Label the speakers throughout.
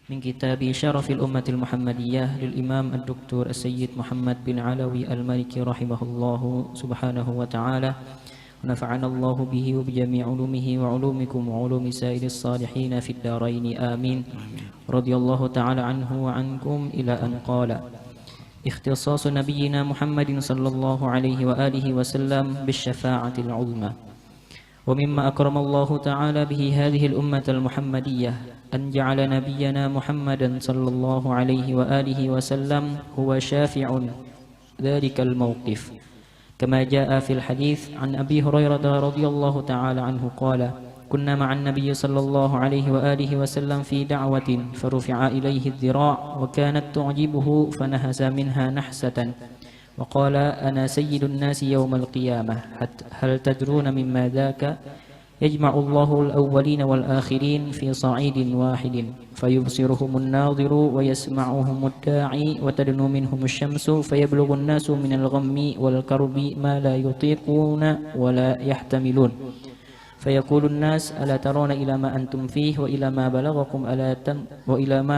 Speaker 1: من كتاب شرف الأمة المحمدية للإمام الدكتور السيد محمد بن علوي المالكي رحمه الله سبحانه وتعالى، ونفعنا الله به وبجميع علومه وعلومكم وعلوم سائر الصالحين في الدارين آمين. رضي الله تعالى عنه وعنكم إلى أن قال: اختصاص نبينا محمد صلى الله عليه وآله وسلم بالشفاعة العظمى. ومما أكرم الله تعالى به هذه الأمة المحمدية أن جعل نبينا محمدا صلى الله عليه وآله وسلم هو شافع ذلك الموقف، كما جاء في الحديث عن أبي هريرة رضي الله تعالى عنه قال: كنا مع النبي صلى الله عليه وآله وسلم في دعوة فرفع إليه الذراع وكانت تعجبه فنهز منها نحسة وقال: أنا سيد الناس يوم القيامة، هل تدرون مما ذاك؟ يجمع الله الأولين والآخرين في صعيد واحد فيبصرهم الناظر ويسمعهم الداعي وتدنو منهم الشمس فيبلغ الناس من الغم والكرب ما لا يطيقون ولا يحتملون، فيقول الناس: ألا ترون إلى ما أنتم فيه وإلى ما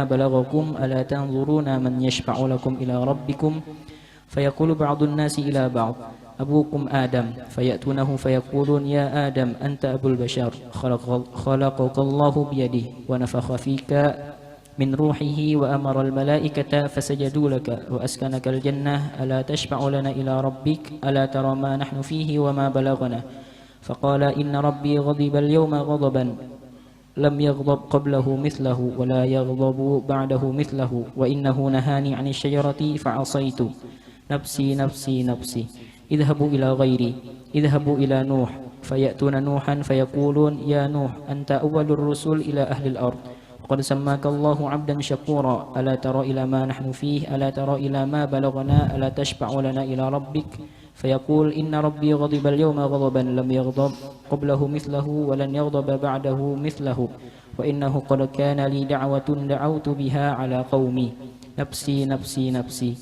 Speaker 1: بلغكم ألا تنظرون من يشفع لكم إلى ربكم؟ فيقول بعض الناس إلى بعض: أبوكم آدم، فيأتونه فيقولون: يا آدم أنت أبو البشر، خلقك الله بيده ونفخ فيك من روحه وأمر الملائكة فسجدوا لك وأسكنك الجنة، ألا تشفع لنا إلى ربك؟ ألا ترى ما نحن فيه وما بلغنا؟ فقال: إن ربي غضب اليوم غضبا لم يغضب قبله مثله ولا يغضب بعده مثله، وإنه نهاني عن الشجرة فعصيت، نفسي نفسي نفسي، اذهبوا إلى غيري، اذهبوا إلى نوح. فيأتون نوحا فيقولون: يا نوح أنت أول الرسل إلى أهل الأرض، وقد سماك الله عبدا شكورا، ألا ترى إلى ما نحن فيه؟ ألا ترى إلى ما بلغنا؟ ألا تشفع لنا إلى ربك؟ فيقول: إن ربي غضب اليوم غضبا لم يغضب قبله مثله ولن يغضب بعده مثله، وإنه قد كان لي دعوة دعوت بها على قومي، نفسي نفسي نفسي،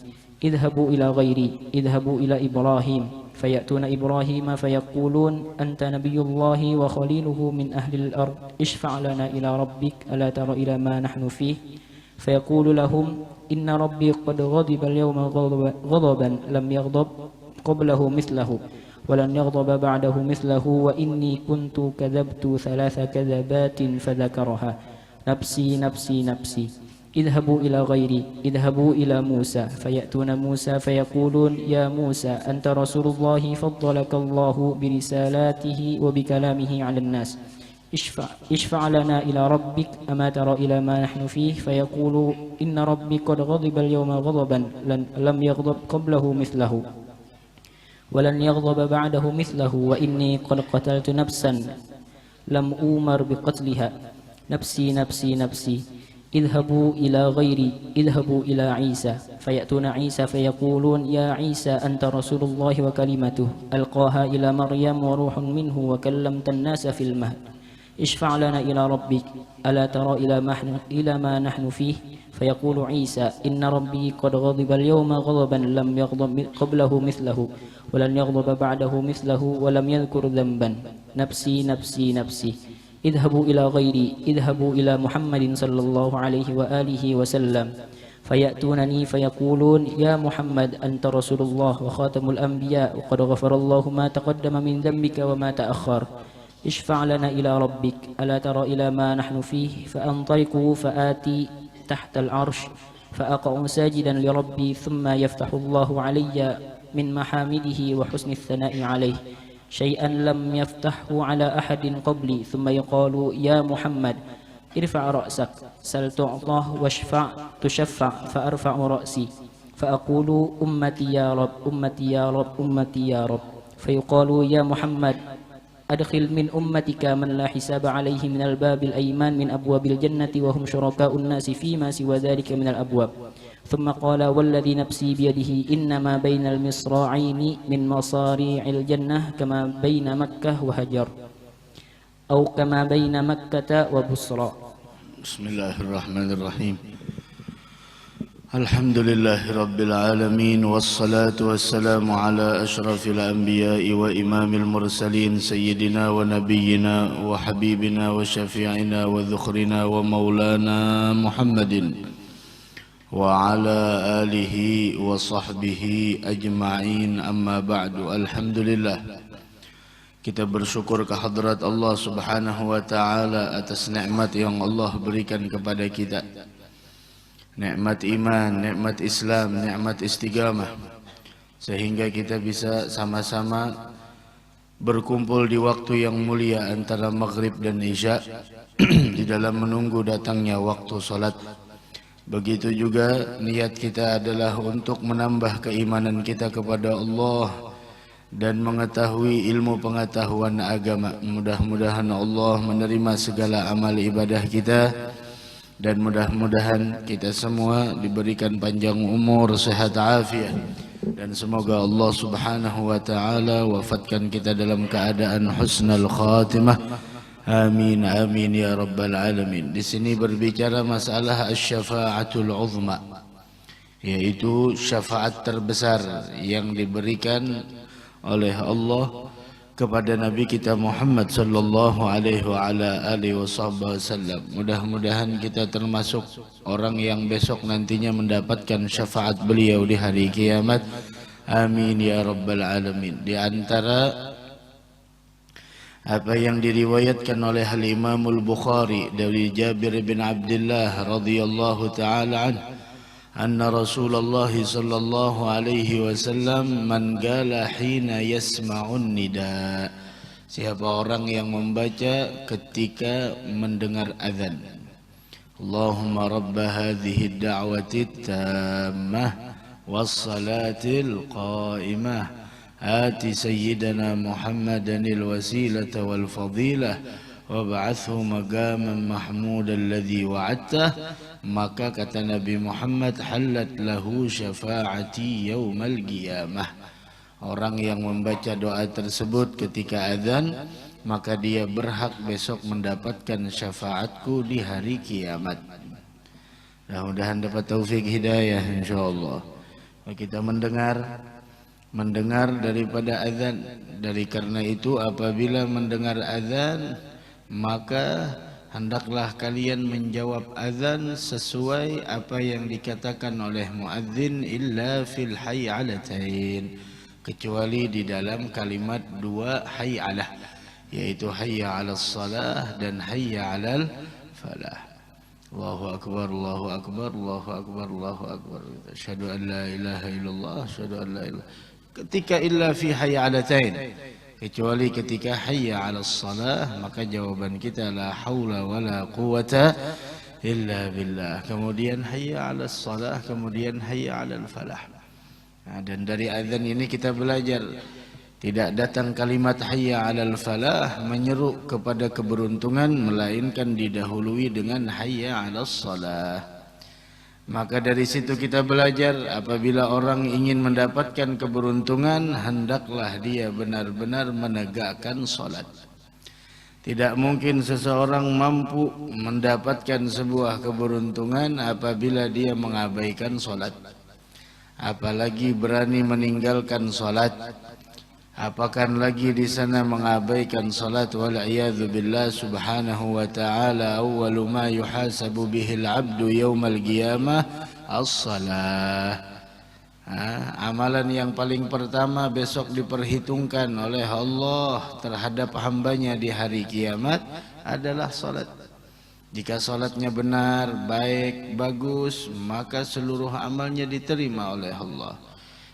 Speaker 1: اذهبوا إلى غيري، اذهبوا إلى إبراهيم. فيأتون إبراهيم فيقولون: أنت نبي الله وخليله من أهل الأرض، اشفع لنا إلى ربك، ألا تر إلى ما نحن فيه؟ فيقول لهم: إن ربي قد غضب اليوم غضبا لم يغضب قبله مثله ولن يغضب بعده مثله، وإني كنت كذبت 3 كذبات فذكرها، نفسي نفسي نفسي، اذهبوا إلى غيري، اذهبوا إلى موسى. فيأتون موسى فيقولون: يا موسى أنت رسول الله فضلك الله برسالاته وبكلامه على الناس، اشفع لنا إلى ربك، أما ترى إلى ما نحن فيه؟ فيقول: إن ربي قد غضب اليوم غضبا لم يغضب قبله مثله ولن يغضب بعده مثله، وإني قد قتلت نفسا لم أؤمر بقتلها، نفسي نفسي نفسي، اذهبوا إلى غيري، اذهبوا إلى عيسى. فيأتون عيسى فيقولون: يا عيسى أنت رسول الله وكلمته ألقاها إلى مريم وروح منه وكلمت الناس في المهد، اشفع لنا إلى ربك، ألا ترى إلى ما نحن فيه؟ فيقول عيسى: إن ربي قد غضب اليوم غضبا لم يغضب قبله مثله ولن يغضب بعده مثله ولم يذكر ذنبا، نفسي نفسي نفسي، اذهبوا إلى غيري، اذهبوا إلى محمد صلى الله عليه وآله وسلم. فيأتونني فيقولون: يا محمد أنت رسول الله وخاتم الأنبياء، وقد غفر الله ما تقدم من ذنبك وما تأخر، اشفع لنا إلى ربك، ألا ترى إلى ما نحن فيه؟ فأنطلق فآتي تحت العرش فأقع ساجدا لربي، ثم يفتح الله علي من محامده وحسن الثناء عليه شيئا لم يفتحه على أحد قبلي، ثم يقال: يا محمد ارفع رأسك، سل تعطى، واشفع تشفع. فأرفع رأسي فأقول: أمتي يا رب، أمتي يا رب، أمتي يا رب. فيقال: يا محمد أدخل من أمتك من لا حساب عليه من الباب الأيمان من أبواب الجنة، وهم شركاء الناس فيما سوى ذلك من الأبواب. ثم قال: والذي نفسي بيده إنما بين المصراعين من مصاريع الجنة كما بين مكة وهجر، أو كما بين مكة وبصرى.
Speaker 2: بسم الله الرحمن الرحيم. Alhamdulillahi Rabbil Alamin. Wassalatu wassalamu ala ashrafil anbiya'i wa imamil mursalin Sayyidina wa nabiyyina wa habibina wa syafi'ina wa dhukhrina wa maulana Muhammadin wa ala alihi wa sahbihi ajma'in, amma ba'du. Alhamdulillah, kita bersyukur kehadrat Allah subhanahu wa ta'ala atas nikmat yang Allah berikan kepada kita. Nikmat iman, nikmat Islam, nikmat istiqamah, sehingga kita bisa sama-sama berkumpul di waktu yang mulia antara maghrib dan isya di dalam menunggu datangnya waktu salat. Begitu juga niat kita adalah untuk menambah keimanan kita kepada Allah dan mengetahui ilmu pengetahuan agama. Mudah-mudahan Allah menerima segala amal ibadah kita, dan mudah-mudahan kita semua diberikan panjang umur, sehat afiat, dan semoga Allah subhanahu wa ta'ala wafatkan kita dalam keadaan husnul khatimah. Amin, amin ya rabbal alamin. Di sini berbicara masalah asy-syafa'atul uzma, yaitu syafaat terbesar yang diberikan oleh Allah kepada Nabi kita Muhammad sallallahu alaihi wa ala alihi wasallam. Mudah-mudahan kita termasuk orang yang besok nantinya mendapatkan syafaat beliau di hari kiamat. Amin ya rabbal alamin. Di antara apa yang diriwayatkan oleh Al-Imam Al-Bukhari dari Jabir bin Abdullah radhiyallahu taala anhu, anna Rasulullah sallallahu alaihi wasallam man qala hina yasma'un nida, siapa orang yang membaca ketika mendengar azan, Allahumma rabb hadhihi ad-da'wati tammah was-salatil qa'imah ati sayyidana Muhammadanil wasilata wal fadilah wab'athu maqaman mahmudan alladhi wa'adtah, maka kata Nabi Muhammad, halat lahu syafa'ati yaumal qiyamah. Orang yang membaca doa tersebut ketika azan, maka dia berhak besok mendapatkan syafaatku di hari kiamat. Mudah-mudahan dapat taufik hidayah insyaallah. Kita mendengar daripada azan. Dari karena itu apabila mendengar azan, maka hendaklah kalian menjawab azan sesuai apa yang dikatakan oleh muadzin, illa fil hayyalatain, kecuali di dalam kalimat dua hayyalah, yaitu hayya 'alas salah dan hayya 'alal falah. Allahu akbar, Allahu akbar, Allahu akbar, Allahu akbar. Asyhadu an la ilaha illallah, asyhadu an la ilaha. Ketika illa fi hayyalatain, kecuali ketika hayya 'alas salah, maka jawaban kita la haula wala quwata illa billah. Kemudian hayya 'alas salah, kemudian hayya 'alal falah. Dan dari azan ini kita belajar tidak datang kalimat hayya 'alal falah menyeru kepada keberuntungan, melainkan didahului dengan hayya 'alas salah. Maka dari situ kita belajar apabila orang ingin mendapatkan keberuntungan, hendaklah dia benar-benar menegakkan salat. Tidak mungkin seseorang mampu mendapatkan sebuah keberuntungan apabila dia mengabaikan salat, apalagi berani meninggalkan salat. Apakan lagi di sana mengabaikan salat, wal iyadzu billah subhanahu wa ta'ala. Awwalu ma yuhasabu bihil abdu yaumal qiyamah as-salah. Amalan yang paling pertama besok diperhitungkan oleh Allah terhadap hambanya di hari kiamat adalah salat. Jika salatnya benar, baik, bagus, maka seluruh amalnya diterima oleh Allah.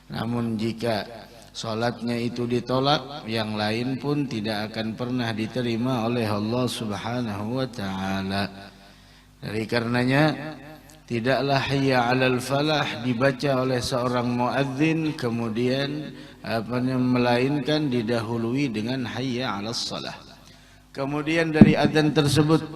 Speaker 2: Namun jika salatnya itu ditolak, yang lain pun tidak akan pernah diterima oleh Allah subhanahu wa ta'ala. Dari karenanya tidaklah hayya 'alal falah dibaca oleh seorang muadzin kemudian melainkan didahului dengan hayya 'alas salah. Kemudian dari azan tersebut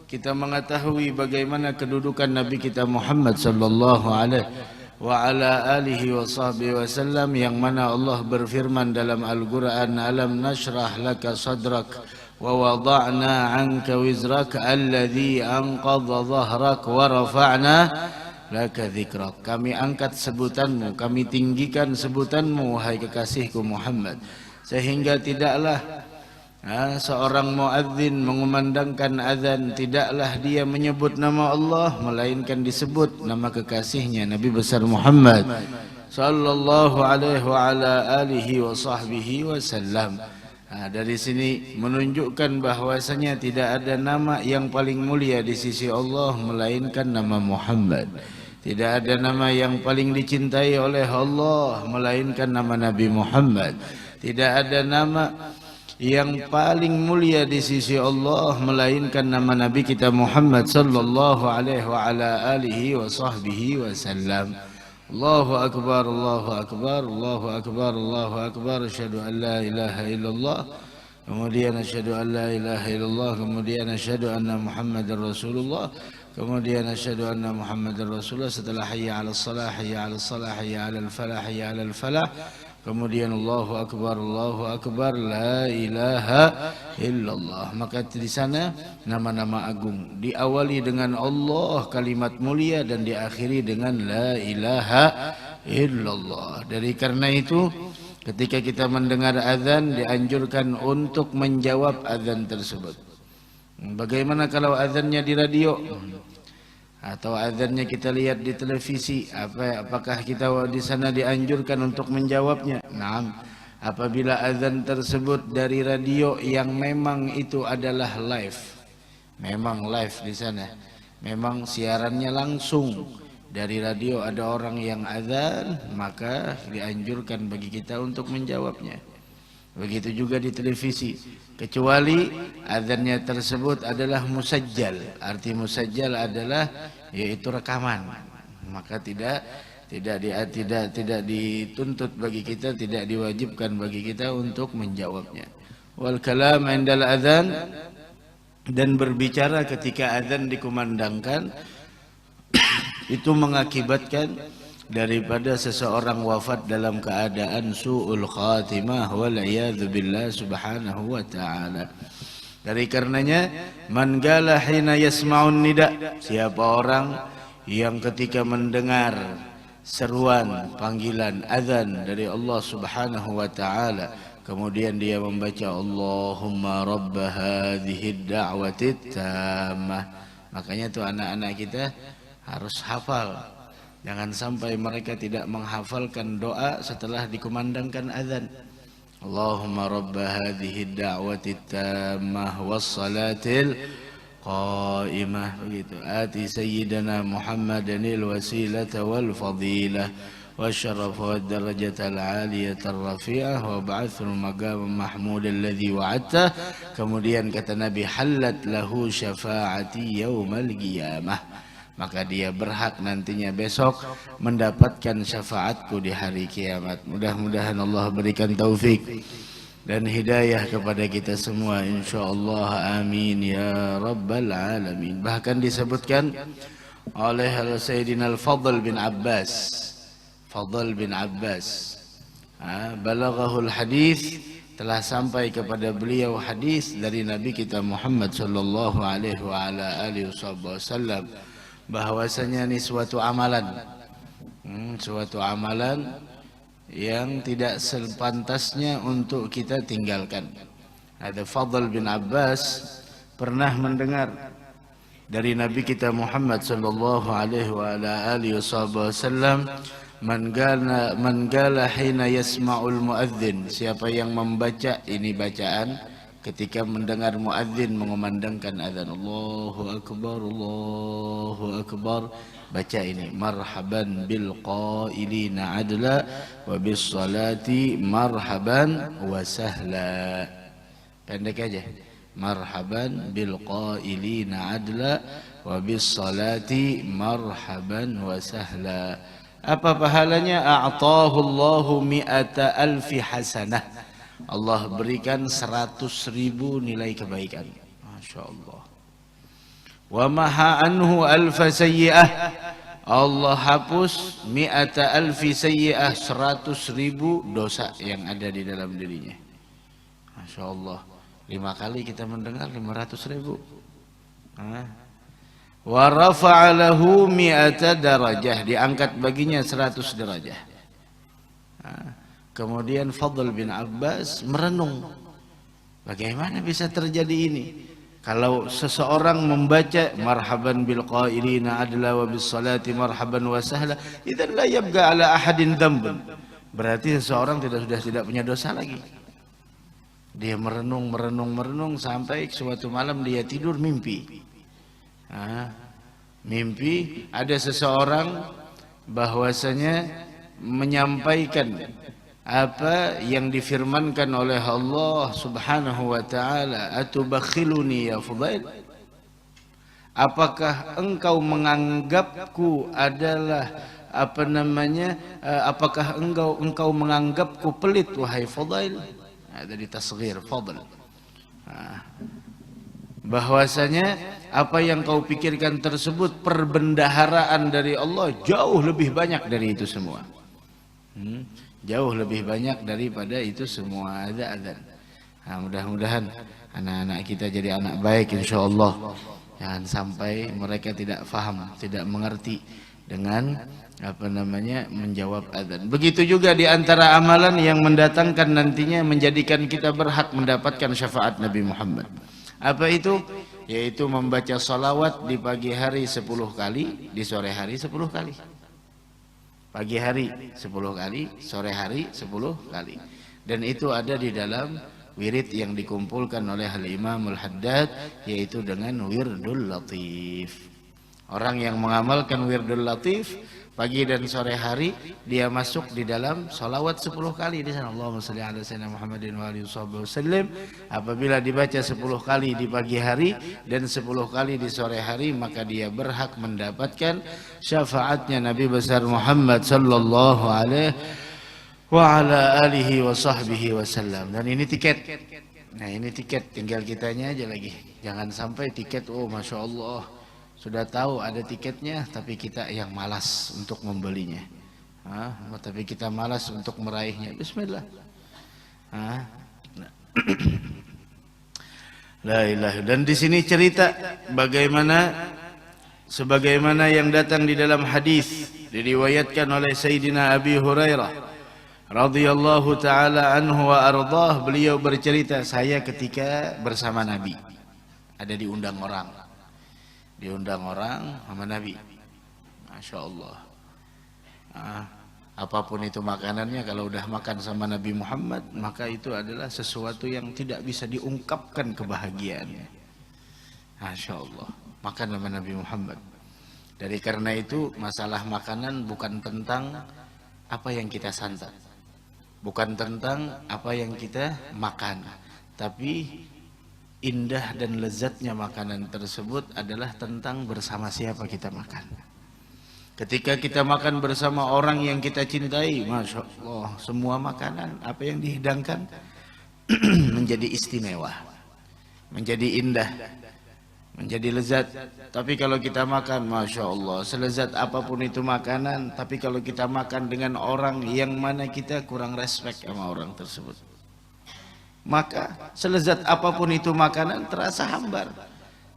Speaker 2: kita mengetahui bagaimana kedudukan Nabi kita Muhammad sallallahu alaihi wa ala alihi wa sahbihi wasallam, yang mana Allah berfirman dalam Al-Quran, alam nashrah laka sadrak wa wada'na anka wizrak alladhi anqadha dhahrak wa rafa'na laka dzikrak. Kami angkat sebutanmu, kami tinggikan sebutanmu wahai kekasihku Muhammad, sehingga tidaklah seorang muadzin mengumandangkan azan tidaklah dia menyebut nama Allah melainkan disebut nama kekasihnya Nabi besar Muhammad sallallahu alaihi wa ala alihi wa sahbihi wasallam. Dari sini menunjukkan bahwasanya tidak ada nama yang paling mulia di sisi Allah melainkan nama Muhammad. Tidak ada nama yang paling dicintai oleh Allah melainkan nama Nabi Muhammad. Tidak ada nama yang paling mulia di sisi Allah melainkan nama Nabi kita Muhammad sallallahu alaihi wa ala alihi wa sahbihi wasallam. Allahu akbar, Allahu akbar, Allahu akbar, Allahu akbar. Asyhadu an la ilaha illallah. Kemudian asyhadu an la ilaha illallah. Kemudian asyhadu anna Muhammadar Rasulullah. Kemudian asyhadu anna Muhammadar Rasulullah. Setelah hayya 'alas shalah, hayya 'alas salah, hayya 'alal falah, hayya 'alal falah. Kemudian Allahu akbar, Allahu akbar, la ilaha illallah. Maka di sana nama-nama agung diawali dengan Allah kalimat mulia dan diakhiri dengan la ilaha illallah. Dari karena itu ketika kita mendengar azan dianjurkan untuk menjawab azan tersebut. Bagaimana kalau azannya di radio? Atau azannya kita lihat di televisi, apakah kita di sana dianjurkan untuk menjawabnya? Naam. Apabila azan tersebut dari radio yang memang itu adalah live, memang live di sana, memang siarannya langsung dari radio ada orang yang azan, maka dianjurkan bagi kita untuk menjawabnya. Begitu juga di televisi, kecuali azannya tersebut adalah musajjal. Arti musajjal adalah yaitu rekaman, maka tidak dituntut bagi kita, tidak diwajibkan bagi kita untuk menjawabnya. Wal kalam indal adzan, dan berbicara ketika azan dikumandangkan itu mengakibatkan daripada seseorang wafat dalam keadaan su'ul khatimah wal iyadzu billah subhanahu wa ta'ala. Dari karenanya man qala hina yasma'un nida, siapa orang yang ketika mendengar seruan panggilan azan dari Allah subhanahu wa ta'ala kemudian dia membaca Allahumma rabb hadhihi ad-da'wati tammah, makanya tuh anak-anak kita harus hafal. Jangan sampai mereka tidak menghafalkan doa setelah dikumandangkan azan. Allahumma rabb hadhihi ad-da'wati tammah was-salatil qa'imah, begitu. Ati sayyidana Muhammadanil wasilata wal fadilah wasyaraf wad darajatal aliyatar rafi'ah wa ba'athul maqam mahmud alladhi wa'adta. Kemudian kata Nabi, halat lahu syafa'ati yaumal qiyamah, maka dia berhak nantinya besok mendapatkan syafaatku di hari kiamat. Mudah-mudahan Allah berikan taufik dan hidayah kepada kita semua insyaallah, amin ya rabbal alamin. Bahkan disebutkan oleh Sayyidina Al-Fadl bin Abbas, Fadl bin Abbas, balaghahul hadis, telah sampai kepada beliau hadis dari Nabi kita Muhammad sallallahu alaihi wa ala alihi wasallam, bahwasanya ini suatu amalan, suatu amalan yang tidak sepantasnya untuk kita tinggalkan. Ada Fadl bin Abbas pernah mendengar dari Nabi kita Muhammad sallallahu alaihi wa ala alihi wasallam, man qala hina yasma'ul muadzin, siapa yang membaca, ini bacaan ketika mendengar muadzin mengumandangkan azan, Allahu akbar, Allahu akbar, baca ini, marhaban bil qailina adla wa bis salati marhaban wa sahla. Pendek aja, marhaban bil qailina adla wa bis salati marhaban wa sahla. Apa pahalanya? A'tahu Allahu mi'ata alfi hasanah, Allah berikan 100.000 nilai kebaikan. Masya Allah. Wa maha anhu alfa sayyi'ah, Allah hapus mi'ata alfi sayyi'ah, 100.000 dosa yang ada di dalam dirinya. Masya Allah. 5 kali kita mendengar 500.000. wa rafa'a lahu 100 darajah, diangkat baginya 100 derajah. Kemudian Fadl bin Abbas merenung, bagaimana bisa terjadi ini? Kalau seseorang membaca marhaban bil qailina adla wa bis salati marhaban wa sahla, idzan la yabqa ala ahadin dzambun. Berarti seseorang sudah tidak punya dosa lagi. Dia merenung sampai suatu malam dia tidur mimpi. Mimpi ada seseorang bahwasanya menyampaikan apa yang difirmankan oleh Allah Subhanahu wa taala, atubakhiluni ya Fudail, apakah engkau menganggapku adalah apakah engkau menganggapku pelit wahai Fudail? Dari tasghir Fadl. Bahwasanya apa yang kau pikirkan tersebut perbendaharaan dari Allah jauh lebih banyak dari itu semua. Jauh lebih banyak daripada itu semua. Ada. Mudah-mudahan anak-anak kita jadi anak baik insyaallah. Jangan sampai mereka tidak faham, tidak mengerti dengan menjawab adzan. Begitu juga di antara amalan yang mendatangkan nantinya menjadikan kita berhak mendapatkan syafaat Nabi Muhammad. Apa itu? Yaitu membaca salawat di pagi hari 10 kali, di sore hari 10 kali. Pagi hari 10 kali, sore hari 10 kali. Dan itu ada di dalam wirid yang dikumpulkan oleh Al-Imam Al-Haddad, yaitu dengan Wirdul Latif. Orang yang mengamalkan Wirdul Latif pagi dan sore hari, dia masuk di dalam salawat 10 kali di sana. Allahumma shalli ala sayyidina Muhammadin wa alihi wasallam. Apabila dibaca 10 kali di pagi hari dan 10 kali di sore hari, maka dia berhak mendapatkan syafaatnya Nabi besar Muhammad sallallahu alaihi wa ala alihi wa sahbihi wasallam. Dan ini tiket. Nah, ini tiket, tinggal kitanya aja lagi. Jangan sampai tiket, oh masya Allah, sudah tahu ada tiketnya, tapi kita yang malas untuk membelinya. Tapi kita malas untuk meraihnya. Bismillah. La ilaha. Dan di sini cerita sebagaimana yang datang di dalam hadis diriwayatkan oleh Sayyidina Abi Hurairah radhiyallahu taala anhu wa ardhah. Beliau bercerita, saya ketika bersama Nabi ada diundang orang sama Nabi. Masya Allah. Apapun itu makanannya, kalau udah makan sama Nabi Muhammad, maka itu adalah sesuatu yang tidak bisa diungkapkan kebahagiaannya. Masya Allah. Makan sama Nabi Muhammad. Dari karena itu, masalah makanan bukan tentang apa yang kita santap, bukan tentang apa yang kita makan, tapi indah dan lezatnya makanan tersebut adalah tentang bersama siapa kita makan. Ketika kita makan bersama orang yang kita cintai, masya Allah, semua makanan apa yang dihidangkan menjadi istimewa, menjadi indah, menjadi lezat. Tapi kalau kita makan, masya Allah, selezat apapun itu makanan, tapi kalau kita makan dengan orang yang mana kita kurang respect sama orang tersebut, maka selezat apapun itu makanan terasa hambar.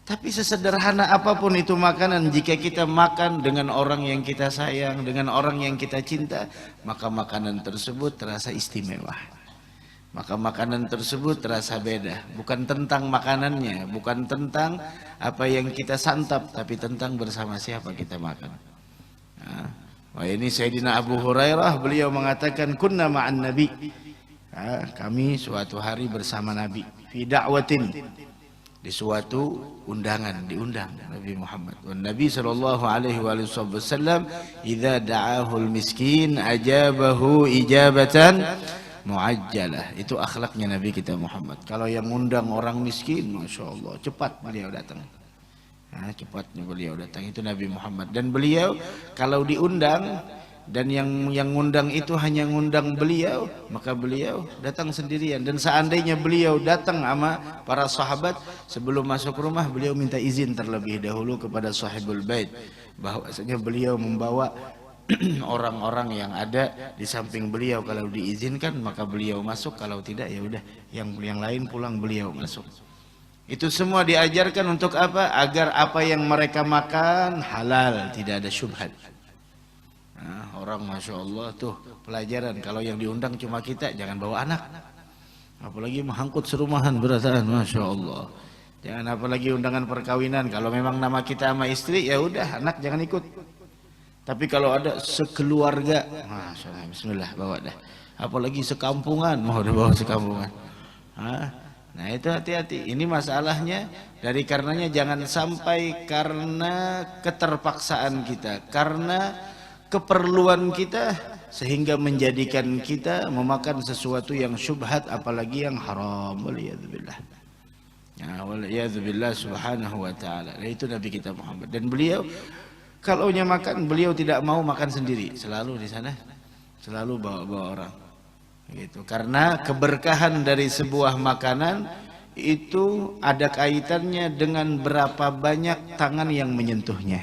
Speaker 2: Tapi sesederhana apapun itu makanan, jika kita makan dengan orang yang kita sayang, dengan orang yang kita cinta, maka makanan tersebut terasa istimewa. Maka makanan tersebut terasa beda. Bukan tentang makanannya, bukan tentang apa yang kita santap, tapi tentang bersama siapa kita makan. Wah, ini Sayyidina Abu Hurairah, beliau mengatakan, kunna ma'an Nabi. Kami suatu hari bersama Nabi fi da'watin, di suatu undangan, diundang Nabi Muhammad. Dan Nabi sallallahu alaihi wasallam idza da'ahu al-miskin ajabahu ijabatan muajjalah. Itu akhlaknya Nabi kita Muhammad. Kalau yang undang orang miskin, masya Allah, cepat beliau datang. Cepatnya beliau datang, itu Nabi Muhammad. Dan beliau kalau diundang dan yang ngundang itu hanya ngundang beliau, maka beliau datang sendirian. Dan seandainya beliau datang sama para sahabat, sebelum masuk rumah beliau minta izin terlebih dahulu kepada sahibul bait, bahwasanya beliau membawa orang-orang yang ada di samping beliau. Kalau diizinkan maka beliau masuk, kalau tidak ya udah yang lain pulang, beliau masuk. Itu semua diajarkan untuk apa? Agar apa yang mereka makan halal, tidak ada syubhat. Nah, orang Masya Allah tuh pelajaran, kalau yang diundang cuma kita, jangan bawa anak. Apalagi menghangkut serumahan berataan, Masya Allah. Jangan apalagi undangan perkawinan, kalau memang nama kita sama istri, ya udah anak jangan ikut. Tapi kalau ada sekeluarga, Masya Allah, bismillah bawa dah. Apalagi sekampungan, mau udah bawa sekampungan. Nah itu hati-hati, ini masalahnya dari karenanya jangan sampai karena keterpaksaan kita, karena keperluan kita sehingga menjadikan kita memakan sesuatu yang syubhat apalagi yang haram. Waliyadzubillah. Ya, waliyadzubillah subhanahu wa ta'ala. Nah, itu Nabi kita Muhammad, dan beliau kalau makan, beliau tidak mau makan sendiri, selalu di sana selalu bawa orang. Gitu. Karena keberkahan dari sebuah makanan itu ada kaitannya dengan berapa banyak tangan yang menyentuhnya.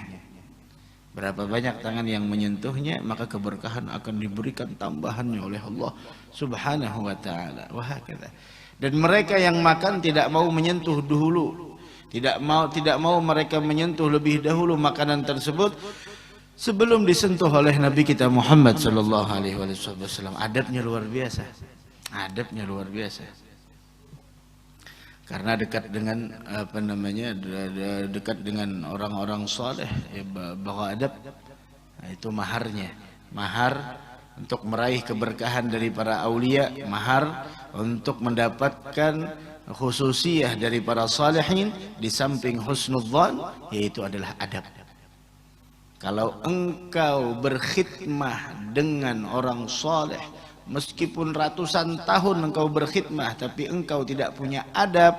Speaker 2: Berapa banyak tangan yang menyentuhnya, maka keberkahan akan diberikan tambahannya oleh Allah Subhanahu wa taala. Wahakala. Dan mereka yang makan tidak mau menyentuh dahulu. Tidak mau mereka menyentuh lebih dahulu makanan tersebut sebelum disentuh oleh Nabi kita Muhammad sallallahu alaihi wasallam. Adabnya luar biasa. Adabnya luar biasa. Karena dekat dengan apa namanya? Dekat dengan orang-orang saleh, ya, bawa adab. Nah, itu maharnya. Mahar untuk meraih keberkahan dari para aulia, mahar untuk mendapatkan khususiyah dari para salihin di samping husnudzan, yaitu adalah adab. Kalau engkau berkhidmah dengan orang saleh, meskipun ratusan tahun engkau berkhidmah, tapi engkau tidak punya adab,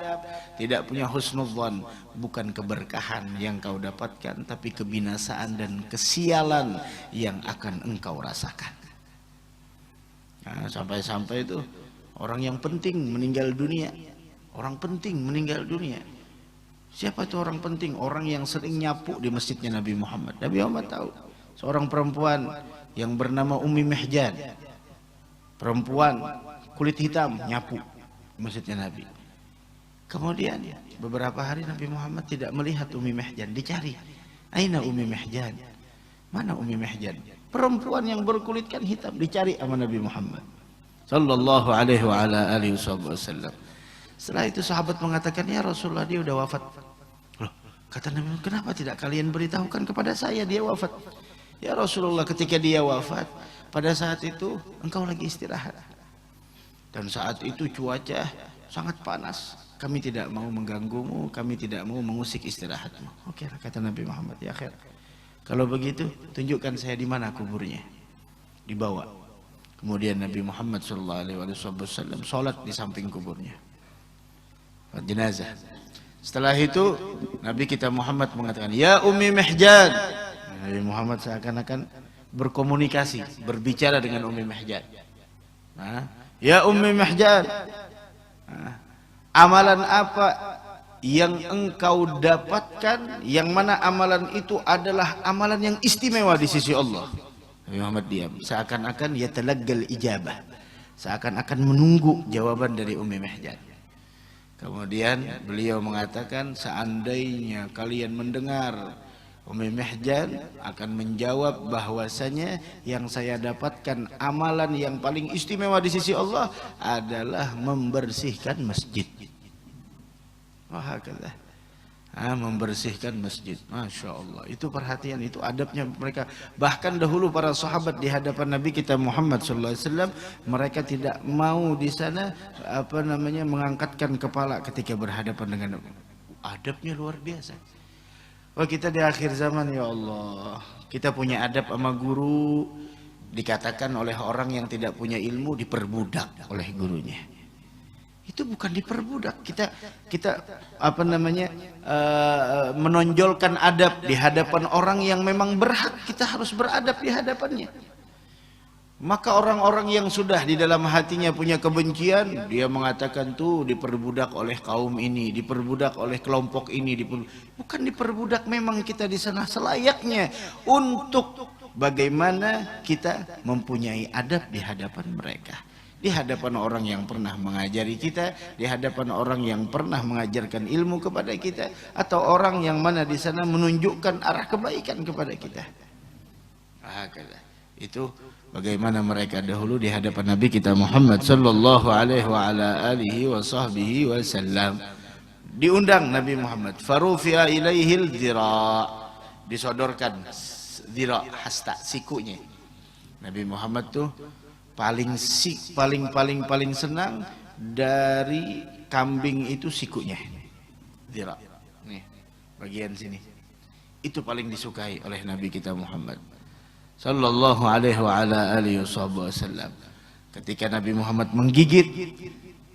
Speaker 2: tidak punya husnudzan, bukan keberkahan yang kau dapatkan, tapi kebinasaan dan kesialan yang akan engkau rasakan. Nah, sampai-sampai itu orang yang penting meninggal dunia. Orang penting meninggal dunia. Siapa itu orang penting? Orang yang sering nyapu di masjidnya Nabi Muhammad. Nabi Muhammad tahu seorang perempuan yang bernama Ummi Mihjan. Perempuan kulit hitam nyapu di masjidnya Nabi. Kemudian beberapa hari Nabi Muhammad tidak melihat Ummi Mihjan, dicari. Aina Ummi Mihjan? Mana Ummi Mihjan? Perempuan yang berkulit kan hitam, dicari sama Nabi Muhammad sallallahu alaihi wa ala alihi wasallam. Setelah itu sahabat mengatakan, ya Rasulullah, dia udah wafat. Loh, kata Nabi, kenapa tidak kalian beritahukan kepada saya dia wafat? Ya Rasulullah, ketika dia wafat, pada saat itu engkau lagi istirahat. Dan saat itu cuaca sangat panas. Kami tidak mau mengganggumu, kami tidak mau mengusik istirahatmu. Oke, kata Nabi Muhammad, ya khair. Kalau begitu, tunjukkan saya di mana kuburnya. Dibawa. Kemudian Nabi Muhammad SAW sholat di samping kuburnya. Jenazah. Setelah itu Nabi kita Muhammad mengatakan, ya Ummi Mihjan. Nabi Muhammad seakan-akan berkomunikasi, berbicara dengan Ummi Mihjan. Ya Ummi Mihjan, amalan apa yang engkau dapatkan, yang mana amalan itu adalah amalan yang istimewa di sisi Allah? Nabi Muhammad diam, seakan-akan yatalaggal ijabah, seakan-akan menunggu jawaban dari Ummi Mihjan. Kemudian beliau mengatakan, seandainya kalian mendengar, Ummi Mihjan akan menjawab bahwasanya yang saya dapatkan amalan yang paling istimewa di sisi Allah adalah membersihkan masjid. Wahakala. Membersihkan masjid. Masya Allah. Itu perhatian, itu adabnya mereka. Bahkan dahulu para sahabat di hadapan Nabi kita Muhammad SAW, mereka tidak mau di sana mengangkatkan kepala ketika berhadapan dengan Nabi. Adabnya luar biasa. Wah, kita di akhir zaman, ya Allah, kita punya adab sama guru. Dikatakan oleh orang yang tidak punya ilmu diperbudak oleh gurunya. Itu bukan diperbudak. Kita menonjolkan adab di hadapan orang yang memang berhak. Kita harus beradab di hadapannya. Maka orang-orang yang sudah di dalam hatinya punya kebencian, dia mengatakan tuh diperbudak oleh kaum ini, diperbudak oleh kelompok ini, bukan diperbudak. Memang kita di sana selayaknya untuk bagaimana kita mempunyai adab di hadapan mereka. di hadapan orang yang pernah mengajari kita, di hadapan orang yang pernah mengajarkan ilmu kepada kita, atau orang yang mana di sana menunjukkan arah kebaikan kepada kita. Itu bagaimana mereka dahulu di hadapan Nabi kita Muhammad sallallahu alaihi wa ala alihi wa sahbihi wasallam. Diundang Nabi Muhammad, farufi'a ilaihil dhira', disodorkan dhira', hasta, sikunya. Nabi Muhammad tuh paling senang dari kambing itu sikunya, dhira'. Nih, bagian sini. Itu paling disukai oleh Nabi kita Muhammad sallallahu alaihi wa ala alihi wasallam. Ketika Nabi Muhammad menggigit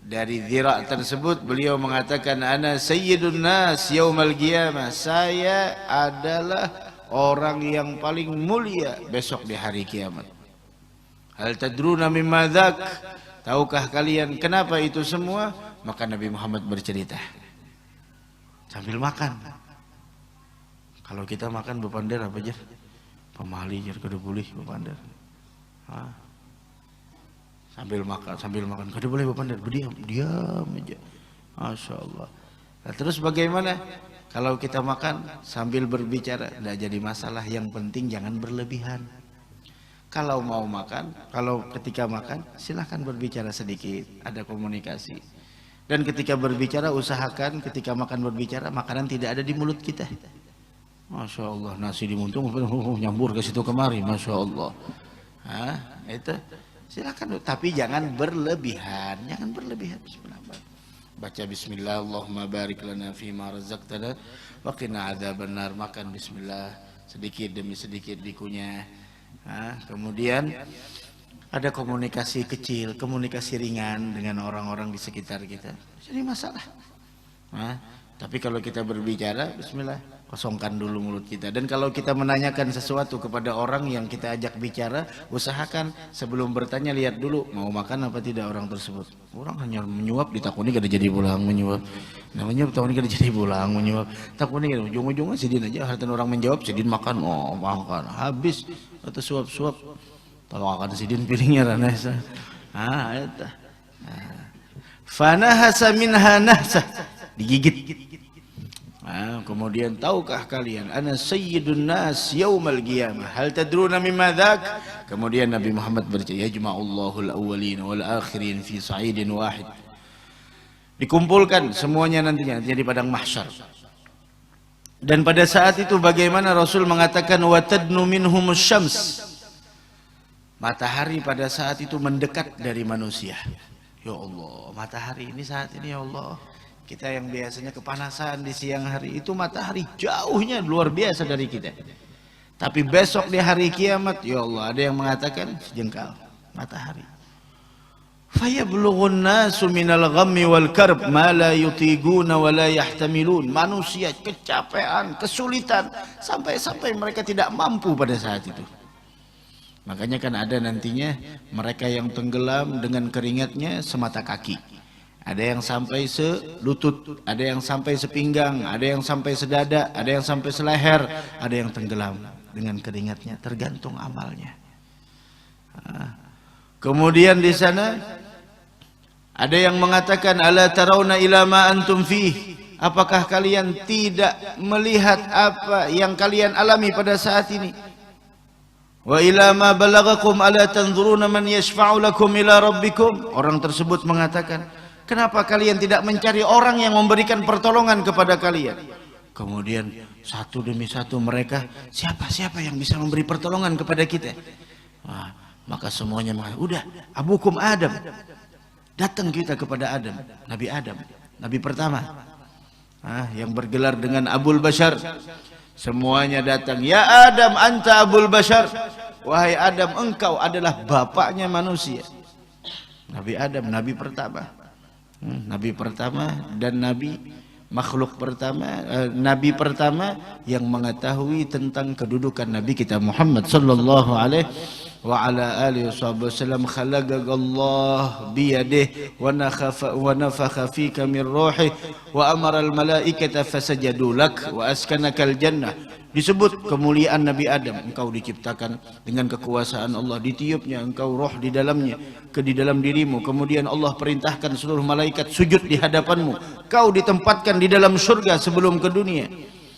Speaker 2: dari dhira' tersebut, beliau mengatakan, ana sayyidun nas yaumal qiyamah, saya adalah orang yang paling mulia besok di hari kiamat. Hal tadruna mimma dzak, tahukah kalian kenapa itu semua? Maka Nabi Muhammad bercerita sambil makan. Kalau kita makan bepander apa aja? Pemali jar kada boleh bepander. Sambil makan kada boleh bepander, diam aja. Masya Allah. Nah, terus bagaimana kalau kita makan sambil berbicara? Tidak jadi masalah, yang penting jangan berlebihan. Kalau mau makan, kalau ketika makan silahkan berbicara sedikit, ada komunikasi. Dan ketika berbicara usahakan ketika makan berbicara makanan tidak ada di mulut kita. Masya Allah, nasi dimuntung nyambur ke situ kemari, Masya Allah. Itu silakan, tapi jangan berlebihan, baca bismillah, Allahumma barik lana fima razaqtana wa qina adzabannar, makan bismillah sedikit demi sedikit dikunyah. Kemudian ada komunikasi kecil, komunikasi ringan dengan orang-orang di sekitar kita, jadi masalah. Tapi kalau kita berbicara, bismillah, kosongkan dulu mulut kita. Dan kalau kita menanyakan sesuatu kepada orang yang kita ajak bicara, usahakan sebelum bertanya lihat dulu mau makan apa tidak orang tersebut. Orang hanya menyuap, ditakuni kada jadi pulang menyuap. Namanya tahun ini kada jadi pulang menyuap. Takuni kada ujung-ujungnya sidin aja, hartan orang menjawab sidin makan, oh makan habis atau suap-suap. Kalau akan sidin piringnya ranasa. Eta. Fanahasa minha nahsa, digigit. Kemudian tahukah kalian ana sayyidun nas yaumal qiyamah hal tadruna mimma dzak. Kemudian Nabi Muhammad bercerita, yajma'ullahul awwalin wal akhirin fi sa'idin wahid, dikumpulkan semuanya nantinya di padang mahsyar. Dan pada saat itu bagaimana Rasul mengatakan wa tadnu minhumus syams, matahari pada saat itu mendekat dari manusia. Ya Allah, matahari ini saat ini, ya Allah, kita yang biasanya kepanasan di siang hari, itu matahari jauhnya luar biasa dari kita. Tapi besok di hari kiamat, ya Allah, ada yang mengatakan sejengkal matahari. Fayablughu an-nasu minal ghammi wal karb ma la yutiguna wa la yahtamilun. Manusia kecapean, kesulitan, sampai mereka tidak mampu pada saat itu. Makanya kan ada nantinya mereka yang tenggelam dengan keringatnya semata kaki. Ada yang sampai selutut, ada yang sampai sepinggang, ada yang sampai sedada, ada yang sampai seleher, ada yang tenggelam dengan keringatnya, tergantung amalnya. Kemudian di sana ada yang mengatakan, ala tarawna ila ma antum fih, apakah kalian tidak melihat apa yang kalian alami pada saat ini? Wa ila ma balagakum ala tanzuruna man yashfa'u lakum ila rabbikum. Orang tersebut mengatakan, kenapa kalian tidak mencari orang yang memberikan pertolongan kepada kalian? Kemudian satu demi satu mereka, siapa yang bisa memberi pertolongan kepada kita? Maka semuanya mengatakan, udah, abukum Adam. Datang kita kepada Adam, Nabi pertama, yang bergelar dengan Abul Bashar. Semuanya datang, ya Adam anta Abul Bashar, wahai Adam engkau adalah bapaknya manusia. Nabi Adam, nabi pertama. Nabi pertama dan nabi makhluk pertama, nabi pertama yang mengetahui tentang kedudukan Nabi kita Muhammad sallallahu alaihi wa ala alihi wasallam khalaqaka Allah biyadihi wa nafakha fika min ruhihi wa amara al malaikata fasajadu lak wa askanaka al jannah. Disebut kemuliaan Nabi Adam, engkau diciptakan dengan kekuasaan Allah, ditiupnya engkau roh di dalamnya, di dalam dirimu, kemudian Allah perintahkan seluruh malaikat sujud di hadapanmu, kau ditempatkan di dalam surga sebelum ke dunia.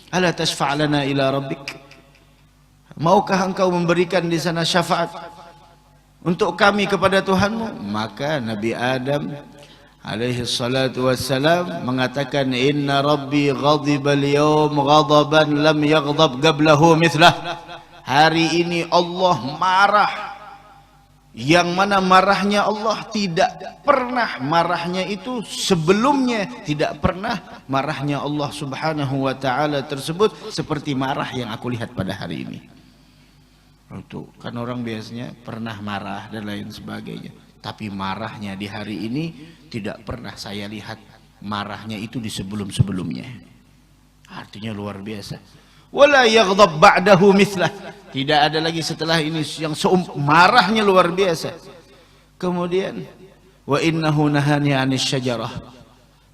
Speaker 2: Ala tasfa'lana ila rabbik, maukah engkau memberikan di sana syafaat untuk kami kepada Tuhanmu? Maka Nabi Adam alaihi salatu wassalam mengatakan, inna rabbi ghadiba al-yawm ghadaban lam yaghdab qablahu mithlah. Hari ini Allah marah, yang mana marahnya Allah tidak pernah marahnya itu sebelumnya, tidak pernah marahnya Allah subhanahu wa ta'ala tersebut seperti marah yang aku lihat pada hari ini. Itu kan orang biasanya pernah marah dan lain sebagainya, tapi marahnya di hari ini tidak pernah saya lihat marahnya itu di sebelum-sebelumnya. Artinya luar biasa. Wala yaghdab ba'dahu mithlah, tidak ada lagi setelah ini yang marahnya luar biasa. Kemudian wa innahu nahani 'anis syajarah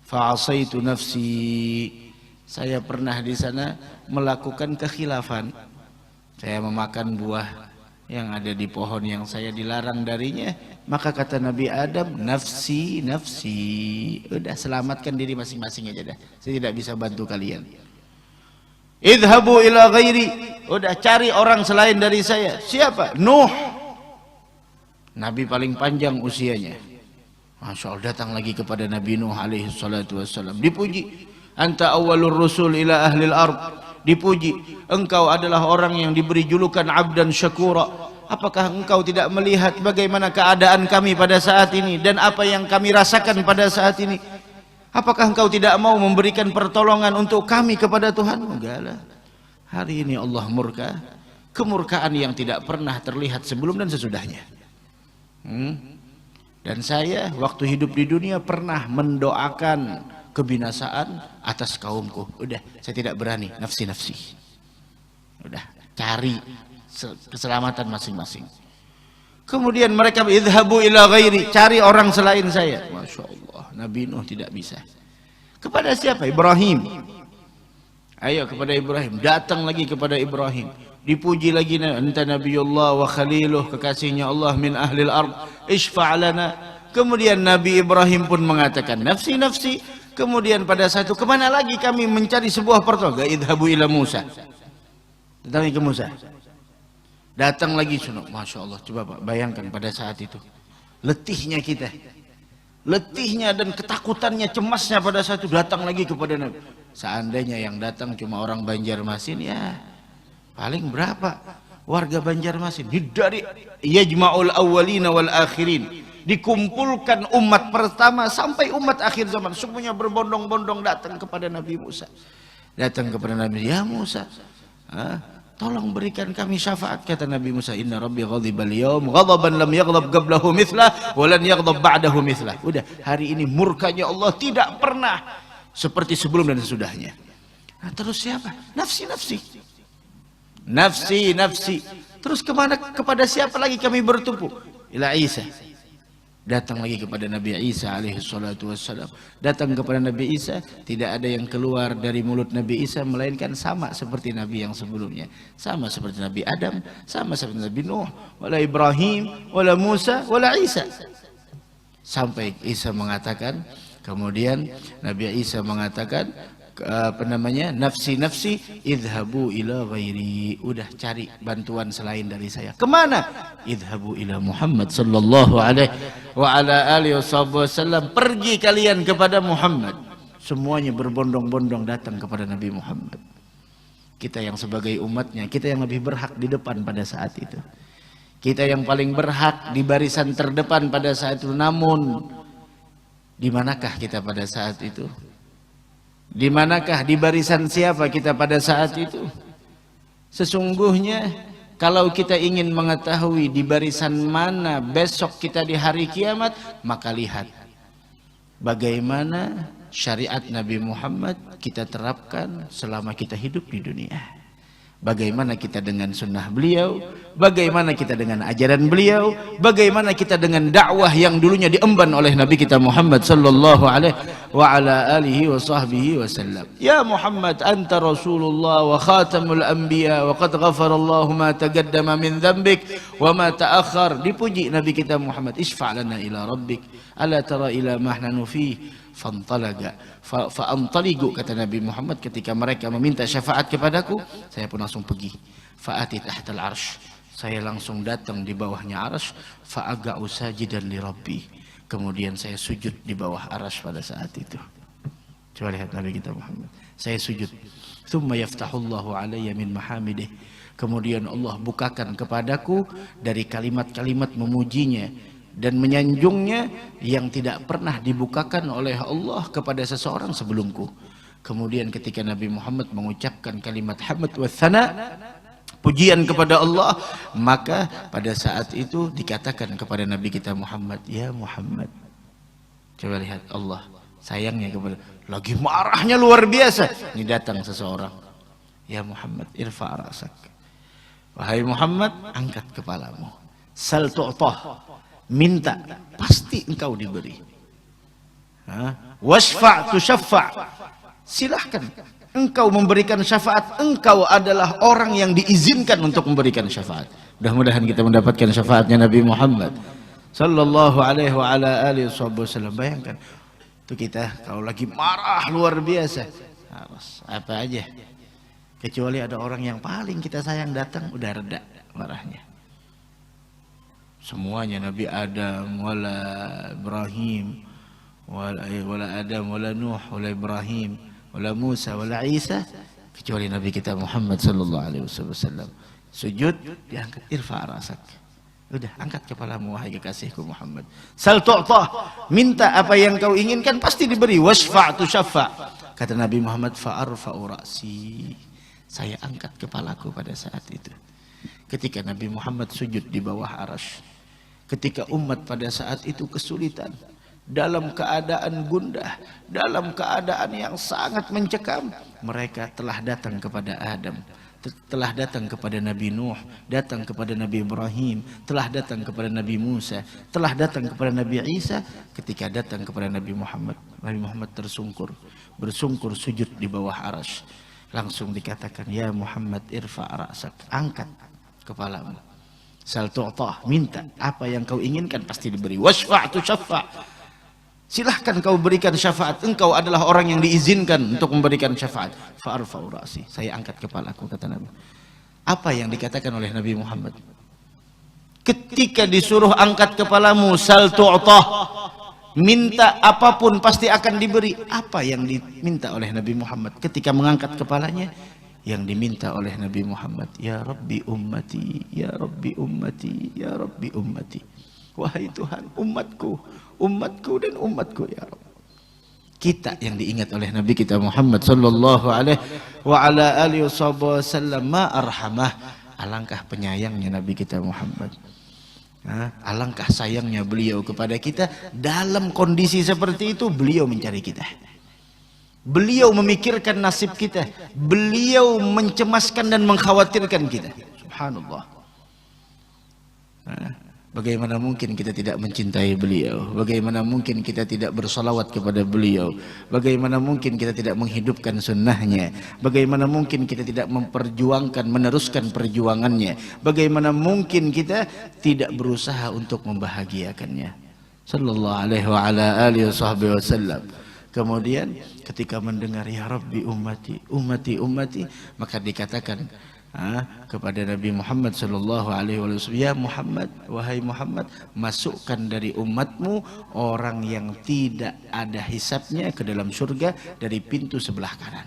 Speaker 2: fa'asaitu nafsi, saya pernah di sana melakukan kekhilafan, saya memakan buah yang ada di pohon yang saya dilarang darinya. Maka kata Nabi Adam, nafsi, nafsi. Udah, selamatkan diri masing-masing aja dah, saya tidak bisa bantu kalian. Idhabu ila ghairi, udah cari orang selain dari saya. Siapa? Nuh, Nabi paling panjang usianya. Masya Allah, datang lagi kepada Nabi Nuh alaihi salatu wassalam, dipuji. Anta awwalur rusul ila ahlil ard, dipuji, engkau adalah orang yang diberi julukan abdan syakura. Apakah engkau tidak melihat bagaimana keadaan kami pada saat ini dan apa yang kami rasakan pada saat ini? Apakah engkau tidak mau memberikan pertolongan untuk kami kepada Tuhan? Enggak lah. Hari ini Allah murka, kemurkaan yang tidak pernah terlihat sebelum dan sesudahnya. Dan saya waktu hidup di dunia pernah mendoakan kebinasaan atas kaumku. Udah, saya tidak berani, nafsi-nafsi. Udah, cari keselamatan masing-masing. Kemudian mereka idhabu ila ghairi, cari orang selain saya. Masya Allah, Nabi Nuh tidak bisa. Kepada siapa? Ibrahim. Ayo kepada Ibrahim, datang lagi kepada Ibrahim, dipuji lagi, anta nabiyullah wa khaliluh, kekasihnya Allah min ahlil ard, isfa'lana. Kemudian Nabi Ibrahim pun mengatakan nafsi, nafsi. Kemudian pada saat itu, kemana lagi kami mencari sebuah pertolongan? Idhabu ila Musa, datang ke Musa. Datang lagi sunnah. Masya Allah, coba Pak bayangkan pada saat itu letihnya kita, letihnya dan ketakutannya, cemasnya pada saat itu, datang lagi kepada Nabi. Seandainya yang datang cuma orang Banjarmasin, ya paling berapa warga Banjarmasin, dari yajma'ul awwalina wal akhirin, dikumpulkan umat pertama sampai umat akhir zaman, semuanya berbondong-bondong datang kepada Nabi Musa. Datang kepada Nabi, ya Musa, tolong berikan kami syafaat. Kata Nabi Musa, inna rabbi ghadiba al-yawm ghadaban lam yaghdab qablahu mithlah wa lan yaghdab ba'dahu mithlah. Udah, hari ini murkanya Allah tidak pernah seperti sebelum dan sesudahnya. Nah, terus siapa? Nafsi, nafsi. Nafsi, nafsi. Terus kemana, kepada siapa lagi kami bertumpu? Ila Isa. Datang lagi kepada Nabi Isa alaihi salatu wassalam. Datang kepada Nabi Isa, tidak ada yang keluar dari mulut Nabi Isa melainkan sama seperti Nabi yang sebelumnya. Sama seperti Nabi Adam, sama seperti Nabi Nuh, wala Ibrahim, wala Musa, wala Isa. Sampai Isa mengatakan, kemudian Nabi Isa mengatakan, nafsi, nafsi, idhabu ila ghairi. Udah, cari bantuan selain dari saya. Kemana? Idhabu ila Muhammad sallallahu alaihi wa ala alihi wasallam. Pergi kalian kepada Muhammad. Semuanya berbondong-bondong datang kepada Nabi Muhammad. Kita yang sebagai umatnya, kita yang lebih berhak di depan pada saat itu. Kita yang paling berhak di barisan terdepan pada saat itu. Namun, di manakah kita pada saat itu? Di manakah, di barisan siapa kita pada saat itu? Sesungguhnya kalau kita ingin mengetahui di barisan mana besok kita di hari kiamat, maka lihat bagaimana syariat Nabi Muhammad kita terapkan selama kita hidup di dunia. Bagaimana kita dengan sunnah beliau, bagaimana kita dengan ajaran beliau, bagaimana kita dengan dakwah yang dulunya diemban oleh Nabi kita Muhammad sallallahu alaihi wa ala alihi wa sahbihi wasallam. Ya Muhammad, anta Rasulullah wa khatamul anbiya wa qad ghafara Allahu ma taqaddama min dhanbik wa ma ta'akhkhar. Dipuji Nabi kita Muhammad, isfa' lana ila rabbik ala tara ila ma nahnu fi fantalaga fa'antaligu, kata Nabi Muhammad, ketika mereka meminta syafaat kepadaku, saya pun langsung pergi. Fa'ati tahtal arsh, saya langsung datang di bawahnya arsh. Fa'aga'u sajidan li rabbi, kemudian saya sujud di bawah arsh pada saat itu. Coba lihat Nabi kita Muhammad, saya sujud. Thumma yaftahullahu alayya min mahamidih, kemudian Allah bukakan kepadaku dari kalimat-kalimat memujinya dan menyanjungnya yang tidak pernah dibukakan oleh Allah kepada seseorang sebelumku. Kemudian ketika Nabi Muhammad mengucapkan kalimat hamd wa thana, pujian kepada Allah, maka pada saat itu dikatakan kepada Nabi kita Muhammad, ya Muhammad. Coba lihat Allah sayangnya kepada, lagi marahnya luar biasa, ini datang seseorang, ya Muhammad irfa' ra'sak, wahai Muhammad angkat kepalamu, sal tu'tah, minta pasti engkau diberi, wasfa' tusyaffa', silahkan engkau memberikan syafaat, engkau adalah orang yang diizinkan untuk memberikan syafaat. Mudah-mudahan kita mendapatkan syafaatnya Nabi Muhammad sallallahu alaihi wa ala alihi wasallam. Bayangkan itu kita kalau lagi marah luar biasa, harus apa aja, kecuali ada orang yang paling kita sayang datang, udah reda marahnya. Semuanya Nabi Adam wala Ibrahim wala Adam wala Nuh wala Ibrahim wala Musa wala Isa, kecuali Nabi kita Muhammad sallallahu alaihi wasallam. Sujud diangkat, irfa' rasak, udah angkat kepalamu wahai kekasihku Muhammad. Sal tu'tah, minta apa yang kau inginkan pasti diberi. Wasfa' tusyaffa', kata Nabi Muhammad, fa'arfa'u ra'si, saya angkat kepalaku pada saat itu. Ketika Nabi Muhammad sujud di bawah arasy, ketika umat pada saat itu kesulitan, dalam keadaan gundah, dalam keadaan yang sangat mencekam, mereka telah datang kepada Adam, telah datang kepada Nabi Nuh, datang kepada Nabi Ibrahim, telah datang kepada Nabi Musa, telah datang kepada Nabi Isa. Ketika datang kepada Nabi Muhammad, Nabi Muhammad tersungkur, bersungkur sujud di bawah arasy. Langsung dikatakan, ya Muhammad irfa' ra'sak, angkat kepalamu. Sal tu'tah, minta apa yang kau inginkan pasti diberi. Wasfa' tusyaffa', silahkan kau berikan syafaat, engkau adalah orang yang diizinkan untuk memberikan syafaat. Fa'arfa'u ra'si, saya angkat kepalaku, kata Nabi. Apa yang dikatakan oleh Nabi Muhammad ketika disuruh angkat kepalamu? Sal tu'tah, minta apapun pasti akan diberi. Apa yang diminta oleh Nabi Muhammad ketika mengangkat kepalanya? Yang diminta oleh Nabi Muhammad, ya Rabbi ummati, ya Rabbi ummati, ya Rabbi ummati, wahai Tuhan umatku, umatku dan umatku ya Rabb. Kita yang diingat oleh Nabi kita Muhammad sallallahu alaihi wa ala alihi wasallam, ma arhamah, alangkah penyayangnya Nabi kita Muhammad. Alangkah sayangnya beliau kepada kita. Dalam kondisi seperti itu beliau mencari kita, beliau memikirkan nasib kita, beliau mencemaskan dan mengkhawatirkan kita. Subhanallah. Bagaimana mungkin kita tidak mencintai beliau? Bagaimana mungkin kita tidak bersalawat kepada beliau? Bagaimana mungkin kita tidak menghidupkan sunnahnya? Bagaimana mungkin kita tidak memperjuangkan, meneruskan perjuangannya? Bagaimana mungkin kita tidak berusaha untuk membahagiakannya? Sallallahu alaihi wa ala alihi wasallam. Kemudian ketika mendengar ya Rabbi ummati, ummati, ummati, maka dikatakan kepada Nabi Muhammad sallallahu alaihi wasallam, ya Muhammad, wahai Muhammad, masukkan dari umatmu orang yang tidak ada hisabnya ke dalam surga dari pintu sebelah kanan.